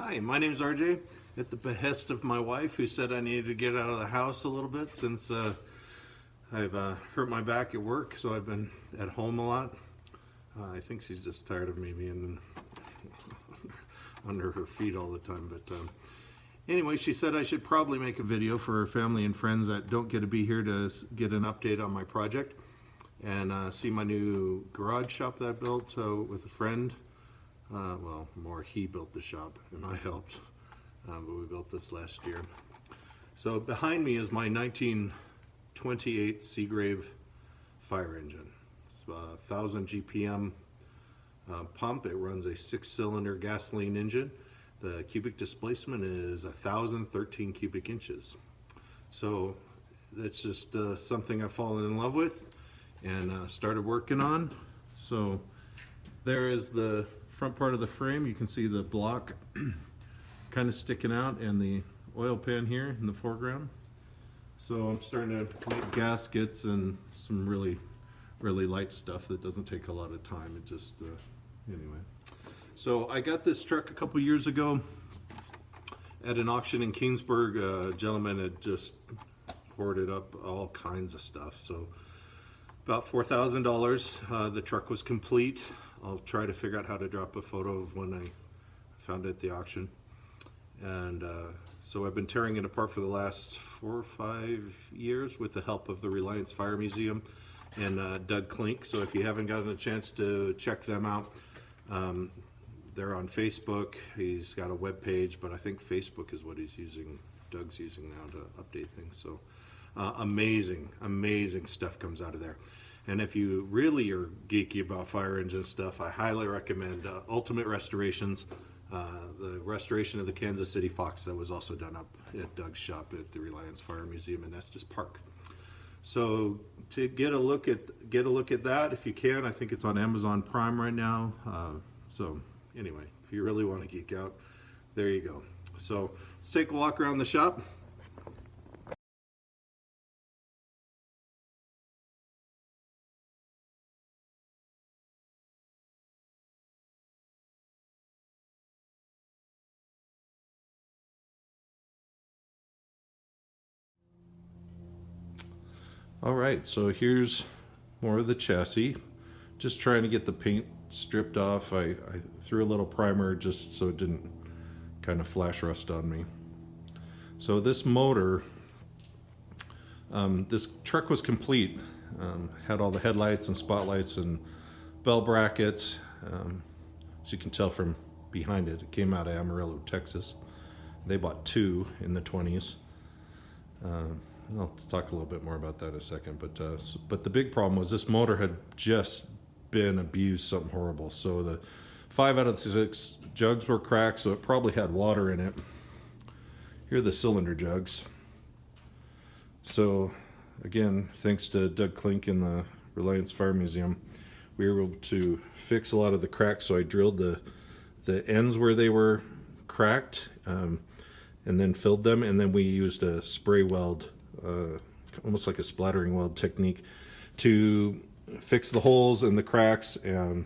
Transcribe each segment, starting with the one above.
Hi, my name's RJ. At the behest of my wife, who said I needed to get out of the house a little bit since I've hurt my back at work, so I've been at home a lot. I think she's just tired of me being under her feet all the time. But anyway, she said I should probably make a video for her family and friends that don't get to be here to get an update on my project and see my new garage shop that I built with a friend. Well, more he built the shop and I helped, but we built this last year. So behind me is my 1928 Seagrave fire engine. It's a 1000 GPM pump. It runs a 6-cylinder gasoline engine. The cubic displacement is 1,013 cubic inches. So that's just something I've fallen in love with and started working on. So there is the front part of the frame. You can see the block kind of sticking out and the oil pan here in the foreground. So I'm starting to make gaskets and some really light stuff that doesn't take a lot of time. It just anyway. So I got this truck a couple years ago at an auction in Kingsburg. A gentleman had just hoarded up all kinds of stuff. So about $4,000. The truck was complete. I'll try to figure out how to drop a photo of when I found it at the auction. And so I've been tearing it apart for the last 4 or 5 years with the help of the Reliance Fire Museum and Doug Klink. So if you haven't gotten a chance to check them out, they're on Facebook. He's got a web page, but I think Facebook is what Doug's using now to update things. So amazing stuff comes out of there. And if you really are geeky about fire engine stuff, I highly recommend Ultimate Restorations, the restoration of the Kansas City Fox that was also done up at Doug's shop at the Reliance Fire Museum in Estes Park. So to get a look at that if you can. I think it's on Amazon Prime right now. So anyway, if you really want to geek out, there you go. So let's take a walk around the shop. All right, so here's more of the chassis. Just trying to get the paint stripped off. I threw a little primer just so it didn't kind of flash rust on me. So this motor, this truck was complete. Had all the headlights and spotlights and bell brackets. As you can tell from behind it, it came out of Amarillo, Texas. They bought 2 in the 20s. I'll talk a little bit more about that in a second, but the big problem was this motor had just been abused, something horrible. So the 5 out of the 6 jugs were cracked, so it probably had water in it. Here are the cylinder jugs. So again, thanks to Doug Klink in the Reliance Fire Museum, we were able to fix a lot of the cracks. So I drilled the ends where they were cracked and then filled them, and then we used a spray weld, almost like a splattering weld technique, to fix the holes and the cracks, and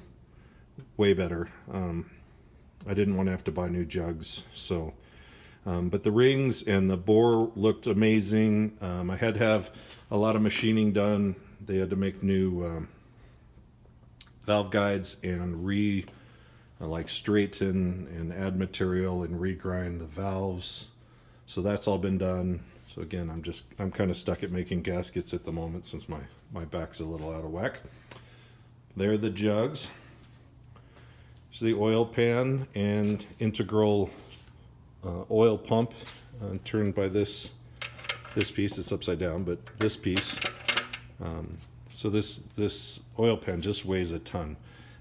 way better. I didn't want to have to buy new jugs, so but the rings and the bore looked amazing. I had to have a lot of machining done. They had to make new valve guides and like straighten and add material and regrind the valves. So that's all been done. So again, I'm kind of stuck at making gaskets at the moment since my back's a little out of whack. There are the jugs. There's the oil pan and integral oil pump turned by this piece. It's upside down, but this piece. So this oil pan just weighs a ton,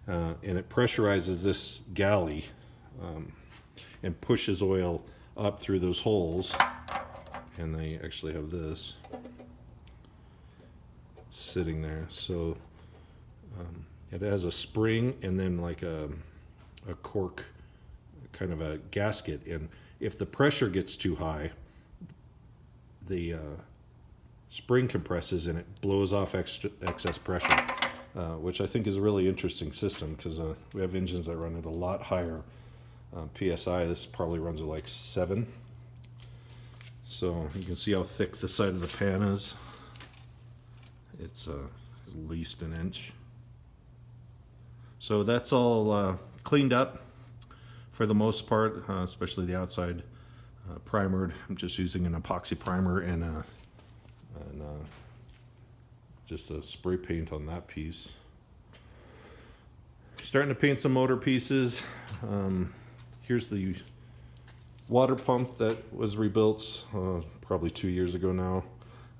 and it pressurizes this galley and pushes oil up through those holes. And they actually have this sitting there. So it has a spring and then like a cork, kind of a gasket. And if the pressure gets too high, the spring compresses and it blows off excess pressure, which I think is a really interesting system, because we have engines that run at a lot higher PSI. This probably runs at like 7. So you can see how thick the side of the pan is. It's at least an inch. So that's all cleaned up for the most part, especially the outside primered. I'm just using an epoxy primer and just a spray paint on that piece. Starting to paint some motor pieces. Here's the water pump that was rebuilt probably 2 years ago now,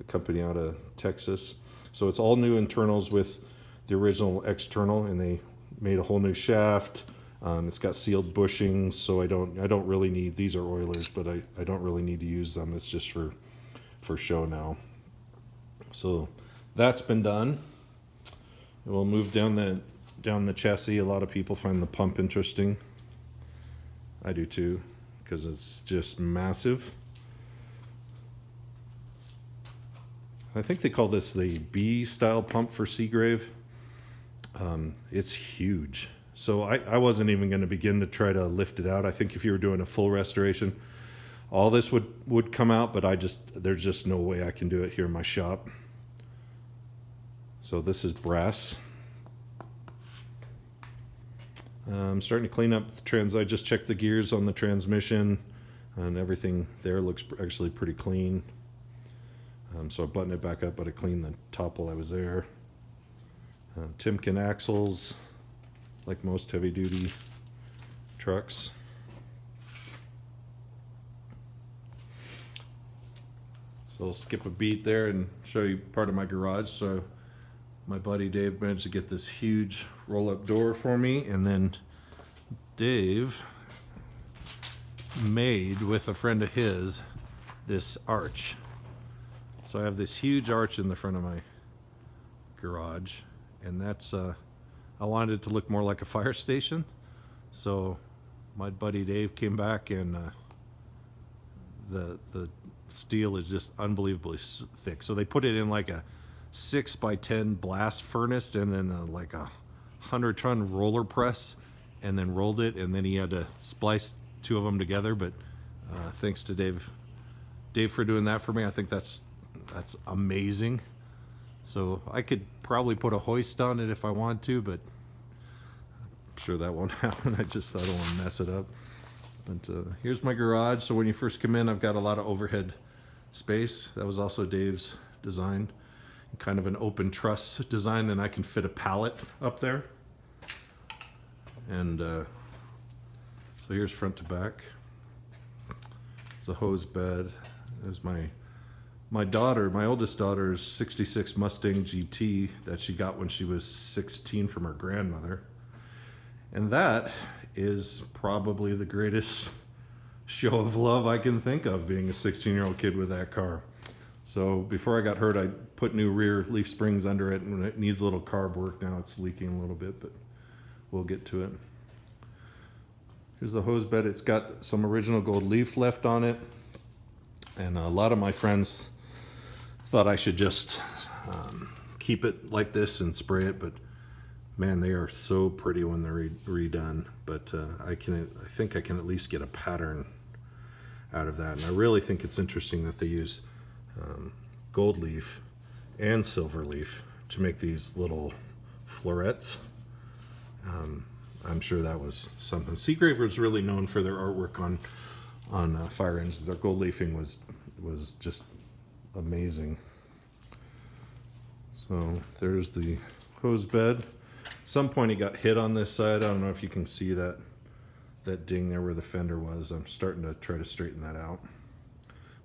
a company out of Texas. So it's all new internals with the original external, and they made a whole new shaft. It's got sealed bushings, so I don't really need, these are oilers, but I don't really need to use them. It's just for show now. So that's been done. We'll move down the chassis. A lot of people find the pump interesting. I do too, because it's just massive. I think they call this the B style pump for Seagrave. It's huge. So I wasn't even going to begin to try to lift it out. I think if you were doing a full restoration, all this would come out, but there's just no way I can do it here in my shop. So this is brass. I'm starting to clean up the I just checked the gears on the transmission, and everything there looks actually pretty clean. So I buttoned it back up, but I cleaned the top while I was there. Timken axles, like most heavy-duty trucks. So I'll skip a beat there and show you part of my garage. So my buddy Dave managed to get this huge roll-up door for me, and then Dave made, with a friend of his, this arch. So I have this huge arch in the front of my garage, and that's I wanted it to look more like a fire station. So my buddy Dave came back, and the steel is just unbelievably thick. So they put it in like a 6x10 blast furnace, and then like a 100-ton roller press, and then rolled it, and then he had to splice 2 of them together. But thanks to Dave for doing that for me. I think that's amazing. So I could probably put a hoist on it if I want to, but I'm sure that won't happen. I don't want to mess it up. But here's my garage. So when you first come in, I've got a lot of overhead space. That was also Dave's design, kind of an open truss design, and I can fit a pallet up there. And so here's front to back. It's a hose bed. There's my daughter, my oldest daughter's '66 Mustang GT that she got when she was 16 from her grandmother. And that is probably the greatest show of love I can think of, being a 16-year-old kid with that car. So before I got hurt, I put new rear leaf springs under it, and it needs a little carb work now. It's leaking a little bit, but we'll get to it. Here's the hose bed. It's got some original gold leaf left on it, and a lot of my friends thought I should just keep it like this and spray it, but man, they are so pretty when they're redone. But I think I can at least get a pattern out of that, and I really think it's interesting that they use gold leaf and silver leaf to make these little florets. I'm sure that was something. Seagrave was really known for their artwork on fire engines. Their gold leafing was just amazing. So there's the hose bed. Some point he got hit on this side. I don't know if you can see that ding there where the fender was. I'm starting to try to straighten that out.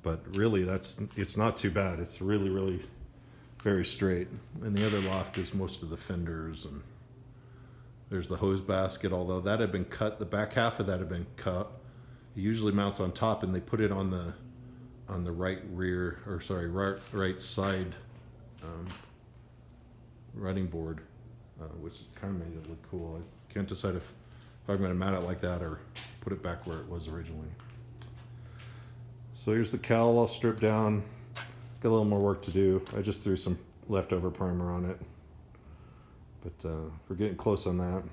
But really, it's not too bad. It's really, really very straight. And the other loft is most of the fenders, and there's the hose basket, although that had been cut. The back half of that had been cut. It usually mounts on top, and they put it on the right side running board, which kind of made it look cool. I can't decide if I'm going to mount it like that or put it back where it was originally. So here's the cowl all stripped down. Got a little more work to do. I just threw some leftover primer on it, but we're getting close on that.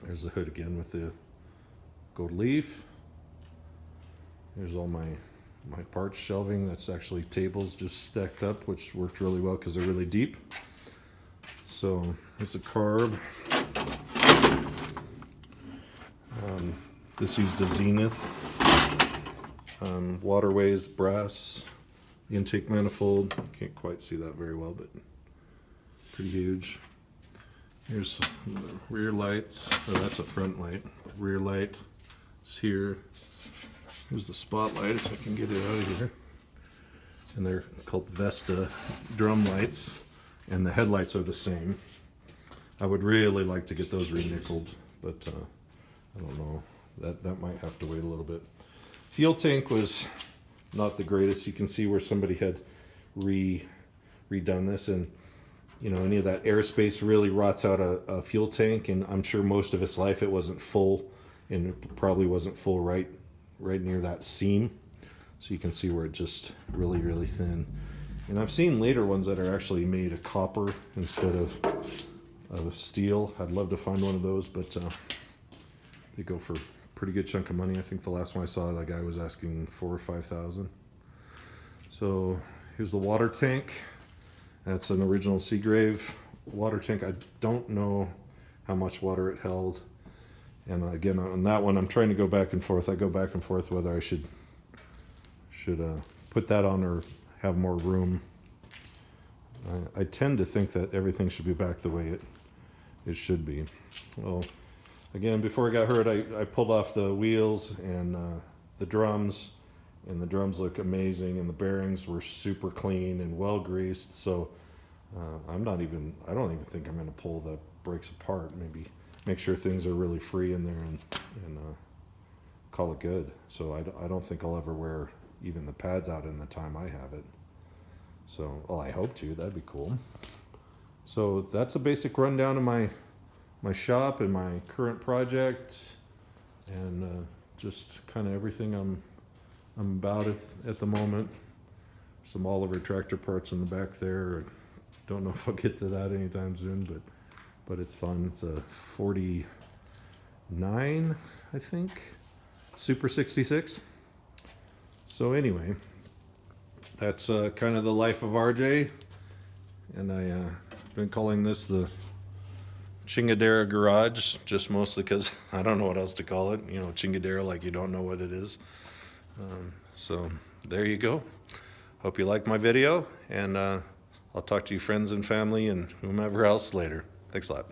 There's the hood again with the gold leaf. Here's all my parts shelving. That's actually tables just stacked up, which worked really well because they're really deep. So here's a carb. This used a Zenith. Waterways, brass, intake manifold. Can't quite see that very well, but pretty huge. Here's the rear lights. Oh, that's a front light. Rear light is here. Here's the spotlight, if I can get it out of here. And they're called Vesta drum lights, and the headlights are the same. I would really like to get those re-nickeled, but I don't know. That might have to wait a little bit. Fuel tank was not the greatest. You can see where somebody had redone this, and you know, any of that airspace really rots out a fuel tank, and I'm sure most of its life it wasn't full, and it probably wasn't full right near that seam. So you can see where it just really thin. And I've seen later ones that are actually made of copper instead of steel. I'd love to find one of those, but they go for a pretty good chunk of money. I think the last one I saw, that guy was asking $4,000 or $5,000. So here's the water tank. That's an original Seagrave water tank. I don't know how much water it held. And again, on that one, I'm trying to go back and forth. I go back and forth whether I should put that on or have more room. I tend to think that everything should be back the way it should be. Well, again, before I got hurt, I pulled off the wheels and the drums, and the drums look amazing, and the bearings were super clean and well greased. So I don't even think I'm going to pull the brakes apart. Maybe make sure things are really free in there and call it good. So I don't think I'll ever wear even the pads out in the time I have it. So, well, I hope to. That'd be cool. So that's a basic rundown of my shop and my current project, and just kind of everything I'm about at the moment. Some Oliver tractor parts in the back there. I don't know if I'll get to that anytime soon, but it's fun. It's a 49, I think, Super 66. So anyway, that's kind of the life of RJ, and I've been calling this the Chingadera Garage, just mostly because I don't know what else to call it. You know, Chingadera, like you don't know what it is. So there you go. Hope you liked my video, and I'll talk to you friends and family and whomever else later. Thanks a lot.